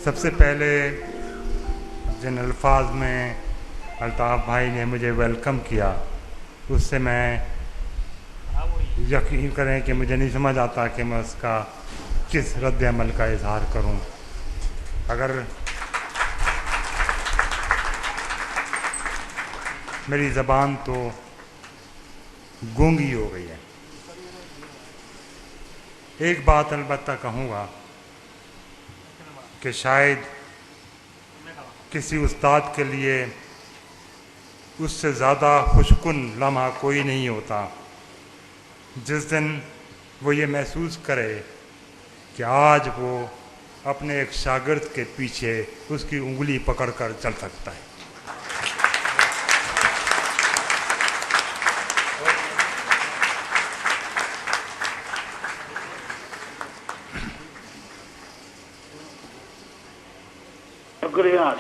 سب سے پہلے جن الفاظ میں الطاف بھائی نے مجھے ویلکم کیا اس سے میں یقین کریں کہ مجھے نہیں سمجھ آتا کہ میں اس کا کس رد عمل کا اظہار کروں. اگر میری زبان تو گونگی ہو گئی ہے. ایک بات البتہ کہوں گا کہ شاید کسی استاد کے لیے اس سے زیادہ خوشکن لمحہ کوئی نہیں ہوتا جس دن وہ یہ محسوس کرے کہ آج وہ اپنے ایک شاگرد کے پیچھے اس کی انگلی پکڑ کر چل سکتا ہے.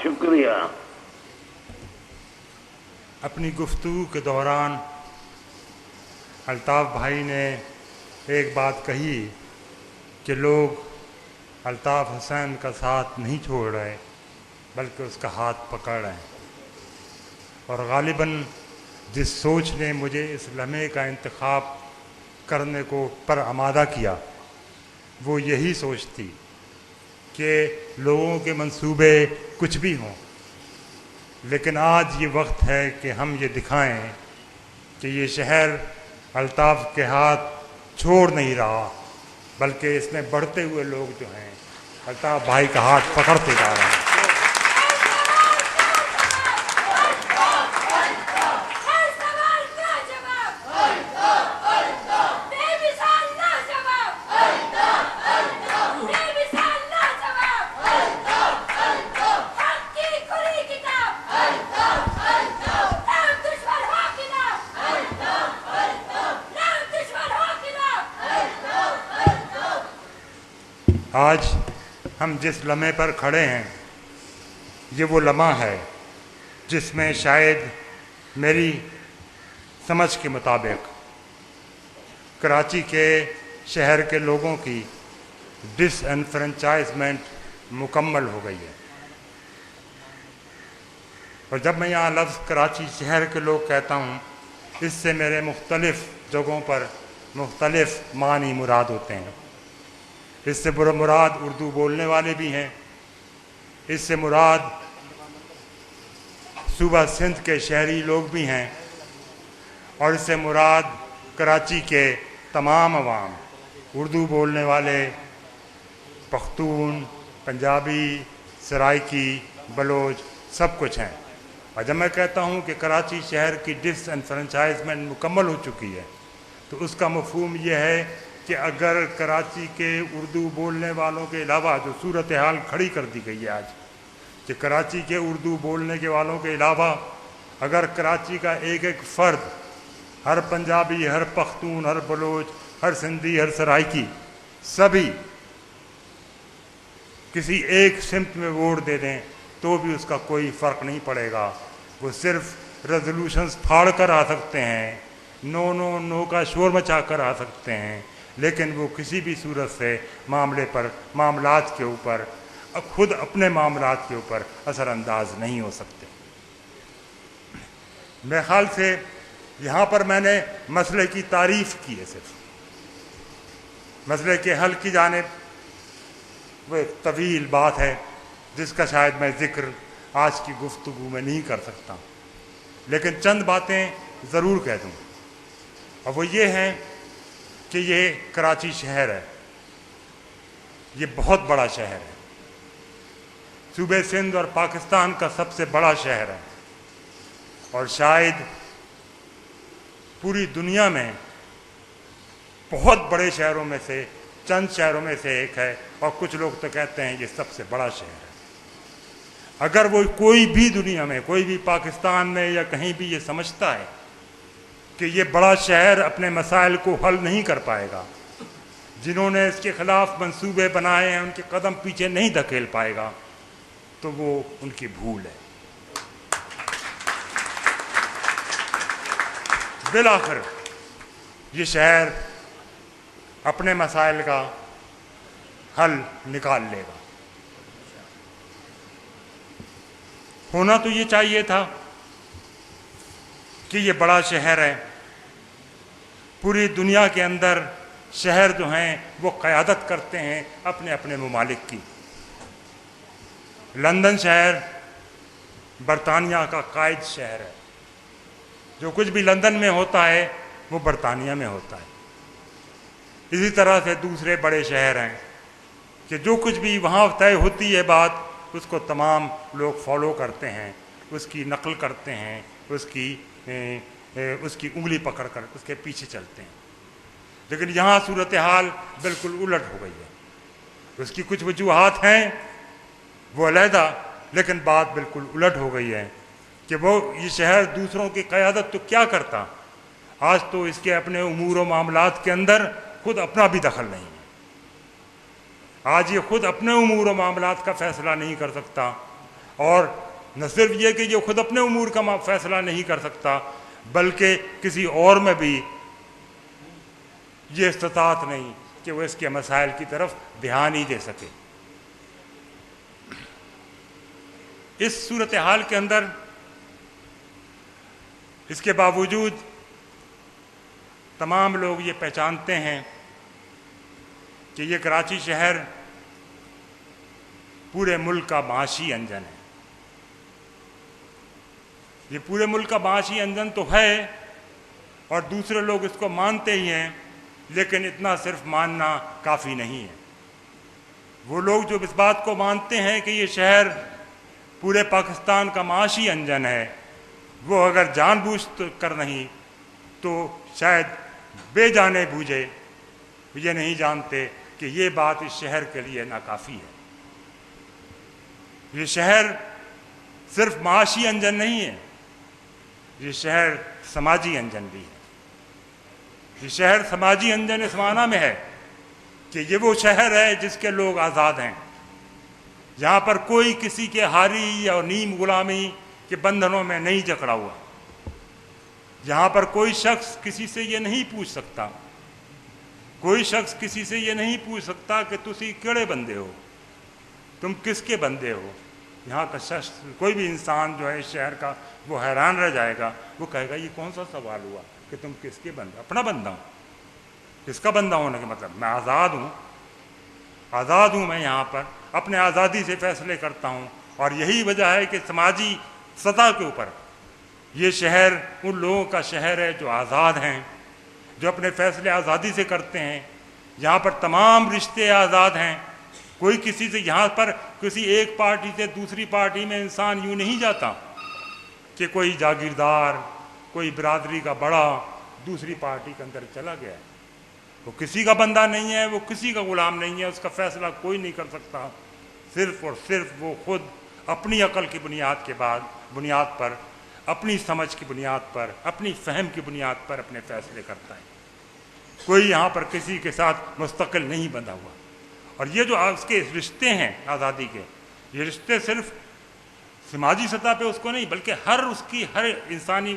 شکریہ. اپنی گفتگو کے دوران الطاف بھائی نے ایک بات کہی کہ لوگ الطاف حسین کا ساتھ نہیں چھوڑ رہے بلکہ اس کا ہاتھ پکڑ رہے ہیں. اور غالباً جس سوچ نے مجھے اس لمحے کا انتخاب کرنے کو پر آمادہ کیا وہ یہی سوچ تھی کہ لوگوں کے منصوبے کچھ بھی ہوں لیکن آج یہ وقت ہے کہ ہم یہ دکھائیں کہ یہ شہر الطاف کے ہاتھ چھوڑ نہیں رہا بلکہ اس میں بڑھتے ہوئے لوگ جو ہیں الطاف بھائی کا ہاتھ پکڑتے جا رہے ہیں. آج ہم جس لمحے پر کھڑے ہیں یہ وہ لمحہ ہے جس میں شاید میری سمجھ کے مطابق کراچی کے شہر کے لوگوں کی ڈس انفرنچائزمنٹ مکمل ہو گئی ہے. اور جب میں یہاں لفظ کراچی شہر کے لوگ کہتا ہوں اس سے میرے مختلف جگہوں پر مختلف معنی مراد ہوتے ہیں. اس سے مراد اردو بولنے والے بھی ہیں, اس سے مراد صوبہ سندھ کے شہری لوگ بھی ہیں اور اس سے مراد کراچی کے تمام عوام اردو بولنے والے پختون, پنجابی, سرائکی, بلوچ سب کچھ ہیں. اور جب میں کہتا ہوں کہ کراچی شہر کی ڈس انفرنچائزمنٹ مکمل ہو چکی ہے تو اس کا مفہوم یہ ہے کہ اگر کراچی کے اردو بولنے والوں کے علاوہ جو صورتحال کھڑی کر دی گئی ہے آج کہ کراچی کے اردو بولنے کے والوں کے علاوہ اگر کراچی کا ایک ایک فرد ہر پنجابی, ہر پختون, ہر بلوچ, ہر سندھی, ہر سرائکی سبھی کسی ایک سمت میں ووٹ دے دیں تو بھی اس کا کوئی فرق نہیں پڑے گا. وہ صرف ریزولوشنز پھاڑ کر آ سکتے ہیں, نو نو نو کا شور مچا کر آ سکتے ہیں لیکن وہ کسی بھی صورت سے معاملات کے اوپر خود اپنے معاملات کے اوپر اثر انداز نہیں ہو سکتے. میرے خیال سے یہاں پر میں نے مسئلے کی تعریف کی ہے, صرف مسئلے کے حل کی جانب وہ ایک طویل بات ہے جس کا شاید میں ذکر آج کی گفتگو میں نہیں کر سکتا لیکن چند باتیں ضرور کہہ دوں. اور وہ یہ ہیں کہ یہ کراچی شہر ہے, یہ بہت بڑا شہر ہے, صوبے سندھ اور پاکستان کا سب سے بڑا شہر ہے اور شاید پوری دنیا میں بہت بڑے شہروں میں سے چند شہروں میں سے ایک ہے اور کچھ لوگ تو کہتے ہیں یہ سب سے بڑا شہر ہے. اگر وہ کوئی بھی دنیا میں, کوئی بھی پاکستان میں یا کہیں بھی یہ سمجھتا ہے کہ یہ بڑا شہر اپنے مسائل کو حل نہیں کر پائے گا, جنہوں نے اس کے خلاف منصوبے بنائے ہیں ان کے قدم پیچھے نہیں دھکیل پائے گا, تو وہ ان کی بھول ہے. بالآخر یہ شہر اپنے مسائل کا حل نکال لے گا. ہونا تو یہ چاہیے تھا کہ یہ بڑا شہر ہے، پوری دنیا کے اندر شہر جو ہیں وہ قیادت کرتے ہیں اپنے اپنے ممالک کی۔ لندن شہر برطانیہ کا قائد شہر ہے، جو کچھ بھی لندن میں ہوتا ہے وہ برطانیہ میں ہوتا ہے۔ اسی طرح سے دوسرے بڑے شہر ہیں کہ جو کچھ بھی وہاں طے ہوتی ہے بات، اس کو تمام لوگ فالو کرتے ہیں، اس کی نقل کرتے ہیں، اس کی انگلی پکڑ کر اس کے پیچھے چلتے ہیں۔ لیکن یہاں صورتحال بالکل الٹ ہو گئی ہے۔ اس کی کچھ وجوہات ہیں وہ علیحدہ، لیکن بات بالکل الٹ ہو گئی ہے کہ وہ یہ شہر دوسروں کی قیادت تو کیا کرتا، آج تو اس کے اپنے امور و معاملات کے اندر خود اپنا بھی دخل نہیں ہے۔ آج یہ خود اپنے امور و معاملات کا فیصلہ نہیں کر سکتا، اور نہ صرف یہ کہ یہ خود اپنے امور کا فیصلہ نہیں کر سکتا، بلکہ کسی اور میں بھی یہ استطاعت نہیں کہ وہ اس کے مسائل کی طرف دھیان ہی دے سکے۔ اس صورتحال کے اندر اس کے باوجود تمام لوگ یہ پہچانتے ہیں کہ یہ کراچی شہر پورے ملک کا معاشی انجن ہے۔ یہ پورے ملک کا معاشی انجن تو ہے، اور دوسرے لوگ اس کو مانتے ہی ہیں، لیکن اتنا صرف ماننا کافی نہیں ہے۔ وہ لوگ جو اس بات کو مانتے ہیں کہ یہ شہر پورے پاکستان کا معاشی انجن ہے، وہ اگر جان بوجھ کر نہیں تو شاید بے جانے بوجھے یہ نہیں جانتے کہ یہ بات اس شہر کے لیے ناکافی ہے۔ یہ شہر صرف معاشی انجن نہیں ہے، یہ شہر سماجی انجن بھی ہے۔ یہ شہر سماجی انجن اس معنی میں ہے کہ یہ وہ شہر ہے جس کے لوگ آزاد ہیں، جہاں پر کوئی کسی کے حاری یا نیم غلامی کے بندھنوں میں نہیں جکڑا ہوا، جہاں پر کوئی شخص کسی سے یہ نہیں پوچھ سکتا، کوئی شخص کسی سے یہ نہیں پوچھ سکتا کہ تسی کیڑے بندے ہو، تم کس کے بندے ہو۔ یہاں کا شخص، کوئی بھی انسان جو ہے اس شہر کا، وہ حیران رہ جائے گا، وہ کہے گا یہ کون سا سوال ہوا کہ تم کس کے بندے؟ اپنا بندہ ہوں۔ کس کا بندہ ہونے کا مطلب میں آزاد ہوں، آزاد ہوں، میں یہاں پر اپنے آزادی سے فیصلے کرتا ہوں۔ اور یہی وجہ ہے کہ سماجی سطح کے اوپر یہ شہر ان لوگوں کا شہر ہے جو آزاد ہیں، جو اپنے فیصلے آزادی سے کرتے ہیں۔ یہاں پر تمام رشتے آزاد ہیں، کوئی کسی سے، یہاں پر کسی ایک پارٹی سے دوسری پارٹی میں انسان یوں نہیں جاتا کہ کوئی جاگیردار، کوئی برادری کا بڑا دوسری پارٹی کے اندر چلا گیا ہے۔ وہ کسی کا بندہ نہیں ہے، وہ کسی کا غلام نہیں ہے، اس کا فیصلہ کوئی نہیں کر سکتا۔ صرف اور صرف وہ خود اپنی عقل کی بنیاد پر، اپنی سمجھ کی بنیاد پر، اپنی فہم کی بنیاد پر اپنے فیصلے کرتا ہے۔ کوئی یہاں پر کسی کے ساتھ مستقل نہیں بندھا ہوا۔ اور یہ جو اس کے رشتے ہیں آزادی کے، یہ رشتے صرف سماجی سطح پہ اس کو نہیں، بلکہ ہر انسانی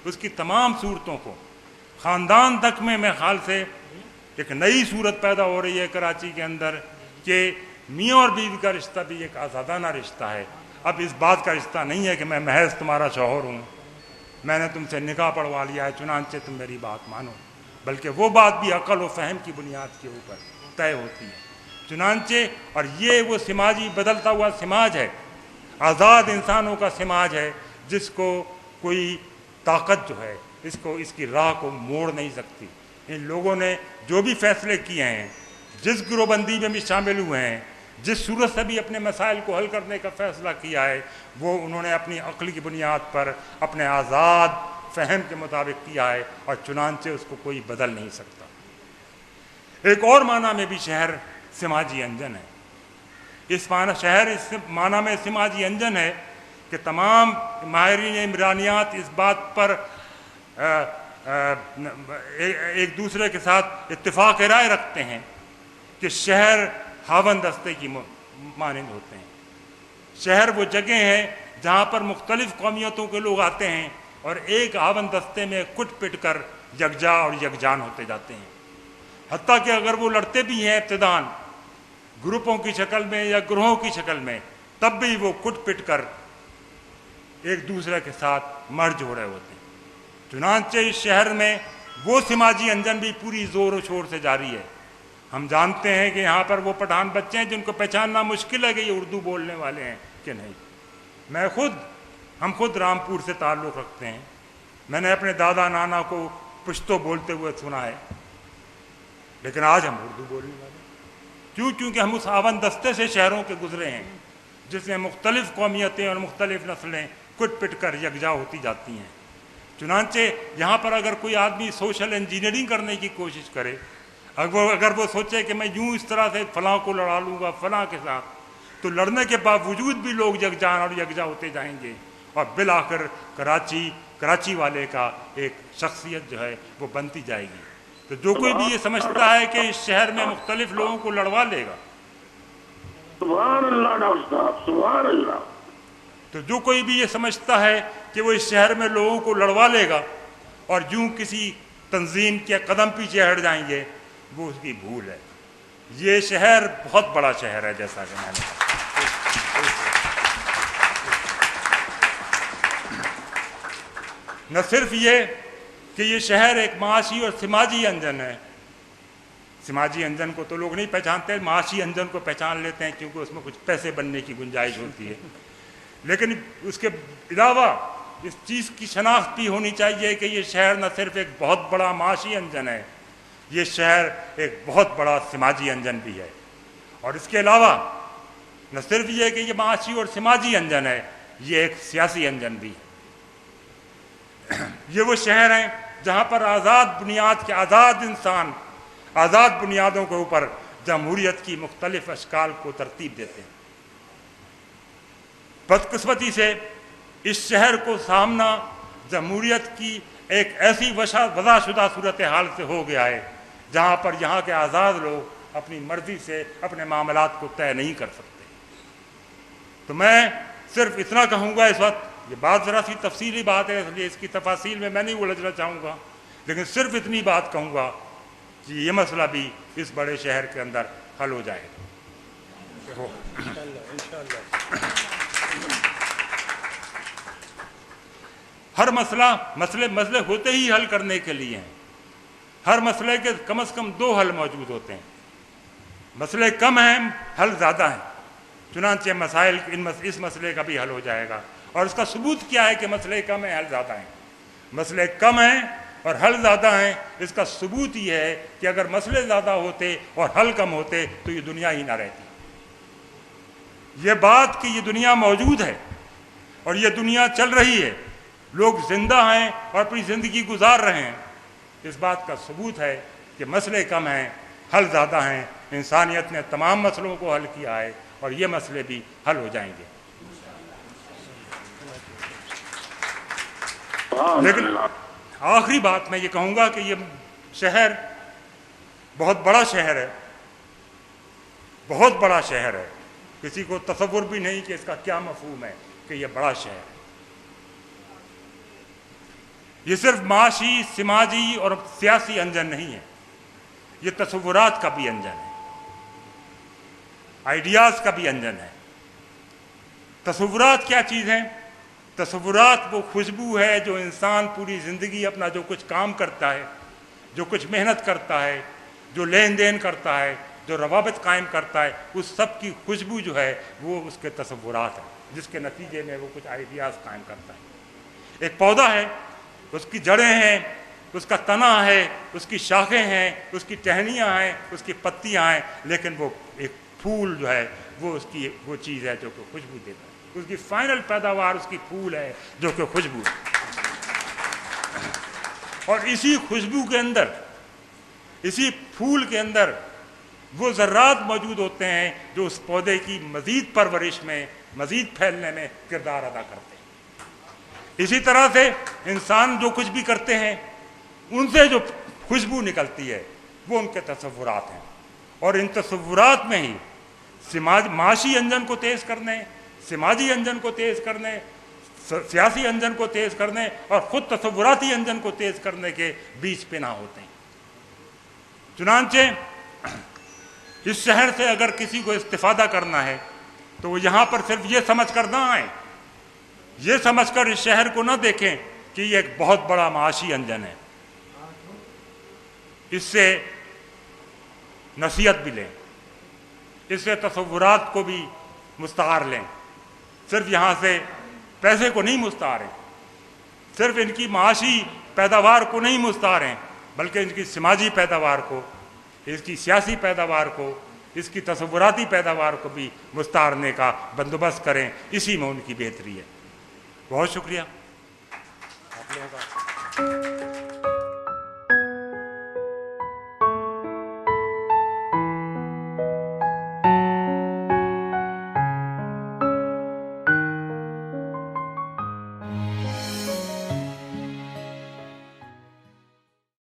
اس کی تمام صورتوں کو، خاندان تک میں خیال سے ایک نئی صورت پیدا ہو رہی ہے کراچی کے اندر کہ میاں اور بیوی کا رشتہ بھی ایک آزادانہ رشتہ ہے۔ اب اس بات کا رشتہ نہیں ہے کہ میں محض تمہارا شوہر ہوں، میں نے تم سے نکاح پڑھوا لیا ہے چنانچہ تم میری بات مانو، بلکہ وہ بات بھی عقل و فہم کی بنیاد کے اوپر طے ہوتی ہے۔ چنانچہ اور یہ وہ سماجی بدلتا ہوا سماج ہے، آزاد انسانوں کا سماج ہے، جس کو کوئی طاقت جو ہے اس کی راہ کو موڑ نہیں سکتی۔ ان لوگوں نے جو بھی فیصلے کیے ہیں، جس گروہ بندی میں بھی شامل ہوئے ہیں، جس صورت سے بھی اپنے مسائل کو حل کرنے کا فیصلہ کیا ہے، وہ انہوں نے اپنی عقل کی بنیاد پر اپنے آزاد فہم کے مطابق کیا ہے، اور چنانچہ اس کو کوئی بدل نہیں سکتا۔ ایک اور معنی میں بھی شہر سماجی انجن ہے۔ شہر اس معنی میں سماجی انجن ہے کہ تمام ماہرین عمرانیات اس بات پر ایک دوسرے کے ساتھ اتفاق رائے رکھتے ہیں کہ شہر ہاون دستے کی مانند ہوتے ہیں۔ شہر وہ جگہ ہیں جہاں پر مختلف قومیتوں کے لوگ آتے ہیں اور ایک ہاون دستے میں کٹ پٹ کر یکجا اور یکجان ہوتے جاتے ہیں۔ حتیٰ کہ اگر وہ لڑتے بھی ہیں ابتداً گروپوں کی شکل میں یا گروہوں کی شکل میں، تب بھی وہ کٹ پٹ کر ایک دوسرے کے ساتھ مرج ہو رہے ہوتے ہیں۔ چنانچہ اس شہر میں وہ سماجی انجن بھی پوری زور و شور سے جاری ہے۔ ہم جانتے ہیں کہ یہاں پر وہ پٹھان بچے ہیں جن کو پہچاننا مشکل ہے کہ یہ اردو بولنے والے ہیں کہ نہیں۔ ہم خود رامپور سے تعلق رکھتے ہیں، میں نے اپنے دادا نانا کو پشتو بولتے ہوئے سنا ہے، لیکن آج ہم اردو بولنے والے ہیں۔ کیونکہ ہم اس آون دستے سے شہروں کے گزرے ہیں جس میں مختلف قومیتیں اور مختلف نسلیں کٹ پٹ کر یکجا ہوتی جاتی ہیں۔ چنانچہ یہاں پر اگر کوئی آدمی سوشل انجینئرنگ کرنے کی کوشش کرے، اگر وہ سوچے کہ میں یوں اس طرح سے فلاں کو لڑا لوں گا فلاں کے ساتھ، تو لڑنے کے باوجود بھی لوگ یکجان اور یکجا ہوتے جائیں گے، اور بالآخر کراچی والے کا ایک شخصیت جو ہے وہ بنتی جائے گی۔ تو جو کوئی بھی یہ سمجھتا ہے کہ اس شہر میں مختلف لوگوں کو لڑوا لے گا، سبحان اللہ ڈاکٹر صاحب، سبحان اللہ، تو جو کوئی بھی یہ سمجھتا ہے کہ وہ اس شہر میں لوگوں کو لڑوا لے گا اور یوں کسی تنظیم کے قدم پیچھے ہٹ جائیں گے، وہ اس کی بھول ہے۔ یہ شہر بہت بڑا شہر ہے، جیسا کہ میں نے کہا۔ نہ صرف یہ کہ یہ شہر ایک معاشی اور سماجی انجن ہے، سماجی انجن کو تو لوگ نہیں پہچانتے، معاشی انجن کو پہچان لیتے ہیں کیونکہ اس میں کچھ پیسے بننے کی گنجائش ہوتی ہے، لیکن اس کے علاوہ اس چیز کی شناخت بھی ہونی چاہیے کہ یہ شہر نہ صرف ایک بہت بڑا معاشی انجن ہے، یہ شہر ایک بہت بڑا سماجی انجن بھی ہے۔ اور اس کے علاوہ نہ صرف یہ کہ یہ معاشی اور سماجی انجن ہے، یہ ایک سیاسی انجن بھی ہے۔ یہ وہ شہر ہیں جہاں پر آزاد بنیاد کے آزاد انسان آزاد بنیادوں کے اوپر جمہوریت کی مختلف اشکال کو ترتیب دیتے ہیں۔ بدقسمتی سے اس شہر کو سامنا جمہوریت کی ایک ایسی وضع شدہ صورتحال سے ہو گیا ہے جہاں پر یہاں کے آزاد لوگ اپنی مرضی سے اپنے معاملات کو طے نہیں کر سکتے۔ تو میں صرف اتنا کہوں گا اس وقت، یہ بات ذرا سی تفصیلی بات ہے، اس لیے اس کی تفاصیل میں نہیں الجھنا چاہوں گا، لیکن صرف اتنی بات کہوں گا کہ یہ مسئلہ بھی اس بڑے شہر کے اندر حل ہو جائے گا۔ ہر مسئلے ہوتے ہی حل کرنے کے لیے ہیں، ہر مسئلے کے کم از کم دو حل موجود ہوتے ہیں۔ مسئلے کم ہیں، حل زیادہ ہیں، چنانچہ مسائل اس مسئلے کا بھی حل ہو جائے گا۔ اور اس کا ثبوت کیا ہے کہ مسئلے کم ہیں حل زیادہ ہیں؟ مسئلے کم ہیں اور حل زیادہ ہیں، اس کا ثبوت یہ ہے کہ اگر مسئلے زیادہ ہوتے اور حل کم ہوتے تو یہ دنیا ہی نہ رہتی۔ یہ بات کہ یہ دنیا موجود ہے اور یہ دنیا چل رہی ہے، لوگ زندہ ہیں اور اپنی زندگی گزار رہے ہیں، اس بات کا ثبوت ہے کہ مسئلے کم ہیں، حل زیادہ ہیں۔ انسانیت نے تمام مسئلوں کو حل کیا ہے اور یہ مسئلے بھی حل ہو جائیں گے۔ لیکن آخری بات میں یہ کہوں گا کہ یہ شہر بہت بڑا شہر ہے، بہت بڑا شہر ہے، کسی کو تصور بھی نہیں کہ اس کا کیا مفہوم ہے کہ یہ بڑا شہر ہے۔ یہ صرف معاشی، سماجی اور سیاسی انجن نہیں ہے، یہ تصورات کا بھی انجن ہے، آئیڈیاز کا بھی انجن ہے۔ تصورات کیا چیز ہیں؟ تصورات وہ خوشبو ہے جو انسان پوری زندگی اپنا جو کچھ کام کرتا ہے، جو کچھ محنت کرتا ہے، جو لین دین کرتا ہے، جو روابط قائم کرتا ہے، اس سب کی خوشبو جو ہے وہ اس کے تصورات ہیں، جس کے نتیجے میں وہ کچھ آئیڈیاز قائم کرتا ہے۔ ایک پودا ہے، اس کی جڑیں ہیں، اس کا تنا ہے، اس کی شاخیں ہیں، اس کی ٹہنیاں ہیں، اس کی پتیاں ہیں، لیکن وہ ایک پھول جو ہے وہ اس کی وہ چیز ہے جو کہ خوشبو دیتا ہے، اس کی فائنل پیداوار اس کی پھول ہے جو کہ خوشبو ہے۔ اور اسی خوشبو کے اندر، اسی پھول کے اندر وہ ذرات موجود ہوتے ہیں جو اس پودے کی مزید پرورش میں، مزید پھیلنے میں کردار ادا کرتے ہیں۔ اسی طرح سے انسان جو کچھ بھی کرتے ہیں ان سے جو خوشبو نکلتی ہے وہ ان کے تصورات ہیں، اور ان تصورات میں ہی معاشی انجن کو تیز کرنے، سماجی انجن کو تیز کرنے، سیاسی انجن کو تیز کرنے اور خود تصوراتی انجن کو تیز کرنے کے بیچ پناہ ہوتے ہیں۔ چنانچہ اس شہر سے اگر کسی کو استفادہ کرنا ہے تو وہ یہاں پر صرف یہ سمجھ کر نہ آئے یہ سمجھ کر اس شہر کو نہ دیکھیں کہ یہ ایک بہت بڑا معاشی انجن ہے، اس سے نصیحت بھی لیں، اس سے تصورات کو بھی مستعار لیں، صرف یہاں سے پیسے کو نہیں مستعاریں، صرف ان کی معاشی پیداوار کو نہیں مستعاریں، بلکہ ان کی سماجی پیداوار کو، اس کی سیاسی پیداوار کو، اس کی تصوراتی پیداوار کو بھی مستعارنے کا بندوبست کریں، اسی میں ان کی بہتری ہے۔ بہت شکریہ آپ لوگوں کا۔